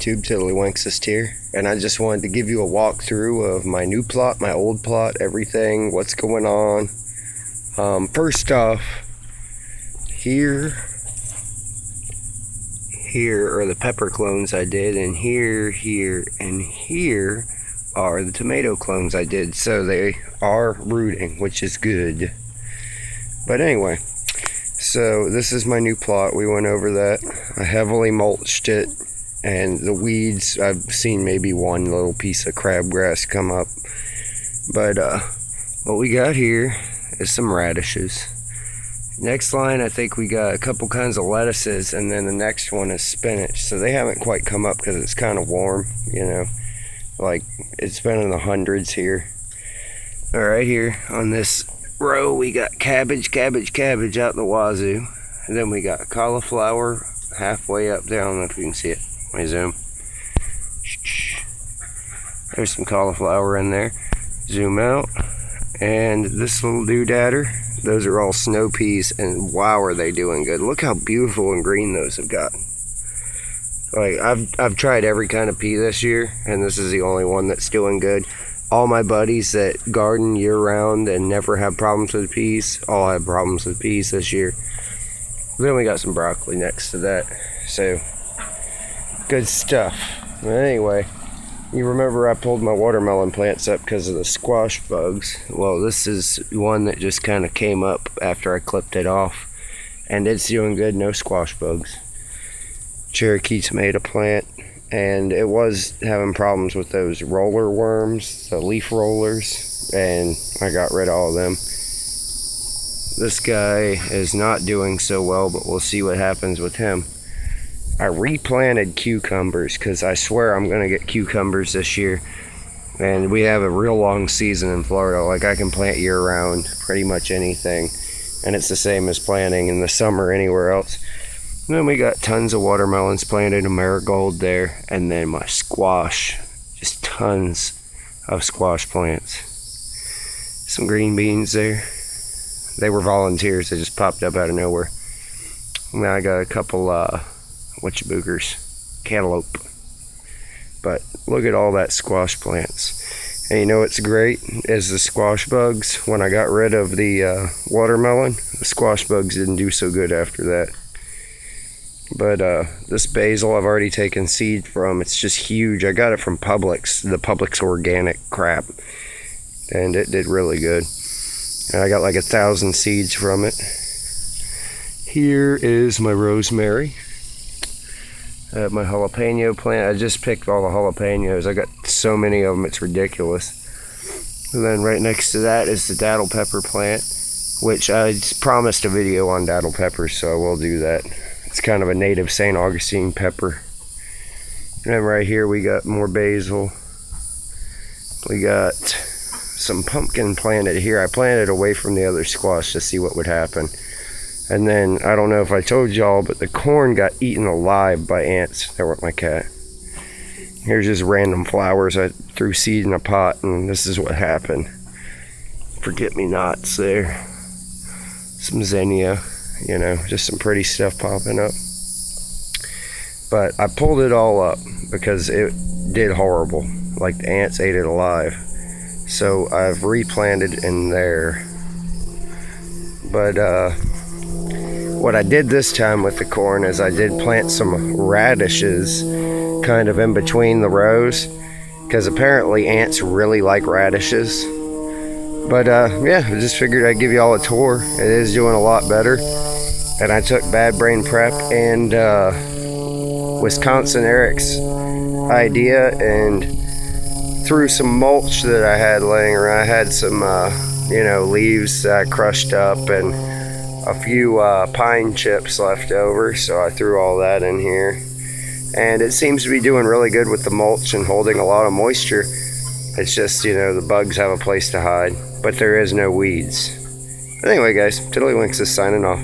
YouTube, Tiddlywinksist here, and I just wanted to give you a walkthrough of my new plot, my old plot, everything, what's going on. First off, here are the pepper clones I did, and here, and here are the tomato clones I did, so they are rooting, which is good. But anyway, so this is my new plot. We went over that. I heavily mulched it, and the weeds, I've seen maybe one little piece of crabgrass come up. But what we got here is some radishes. Next line, I think we got a couple kinds of lettuces, and then the next one is spinach. So they haven't quite come up because it's kind of warm, you know. Like, it's been in the hundreds here. All right, here on this row we got cabbage out the wazoo, and then we got cauliflower halfway up there. I don't know if you can see it. Let me zoom. There's some cauliflower in there. Zoom out, and this little doodadder, those are all snow peas, and wow, are they doing good. Look how beautiful and green those have gotten. Like, I've tried every kind of pea this year, and this is the only one that's doing good. All my buddies that garden year-round and never have problems with peas, all have problems with peas this year. Then we got some broccoli next to that, so good stuff. But anyway, you remember I pulled my watermelon plants up because of the squash bugs. Well, this is one that just kind of came up after I clipped it off, and it's doing good, no squash bugs. Cherokee tomato plant, and it was having problems with those roller worms, the leaf rollers, and I got rid of all of them. This guy is not doing so well, but we'll see what happens with him. I replanted cucumbers because I swear I'm going to get cucumbers this year, and we have a real long season in Florida. Like, I can plant year-round pretty much anything, and it's the same as planting in the summer anywhere else. And then we got tons of watermelons planted, a marigold there, and then my squash, just tons of squash plants. Some green beans there. They were volunteers, they just popped up out of nowhere. And then I got a couple whatchaboogers, cantaloupe. But look at all that squash plants. And you know what's great is the squash bugs. When I got rid of the watermelon, the squash bugs didn't do so good after that. But this basil I've already taken seed from. It's just huge. I got it from Publix, the Publix organic crap, and it did really good. And I got like 1,000 seeds from it. Here is my rosemary. My jalapeno plant. I just picked all the jalapenos. I got so many of them, it's ridiculous. And then right next to that is the datil pepper plant, which I promised a video on datil peppers, so I will do that. It's kind of a native St. Augustine pepper. And then right here we got more basil. We got some pumpkin planted here. I planted away from the other squash to see what would happen. And then, I don't know if I told y'all, but the corn got eaten alive by ants. There went my cat. Here's just random flowers. I threw seed in a pot, and this is what happened. Forget-me-nots there. Some zinnia. You know, just some pretty stuff popping up. But I pulled it all up because it did horrible. Like, the ants ate it alive. So I've replanted in there. But what I did this time with the corn is I did plant some radishes kind of in between the rows, because apparently ants really like radishes. But yeah, I just figured I'd give you all a tour. It is doing a lot better. And I took Bad Brain Prep and Wisconsin Eric's idea and threw some mulch that I had laying around. I had some, you know, leaves that I crushed up and a few pine chips left over, so I threw all that in here. And it seems to be doing really good with the mulch and holding a lot of moisture. It's just, you know, the bugs have a place to hide, but there is no weeds. Anyway, guys, Tiddlywinksist signing off.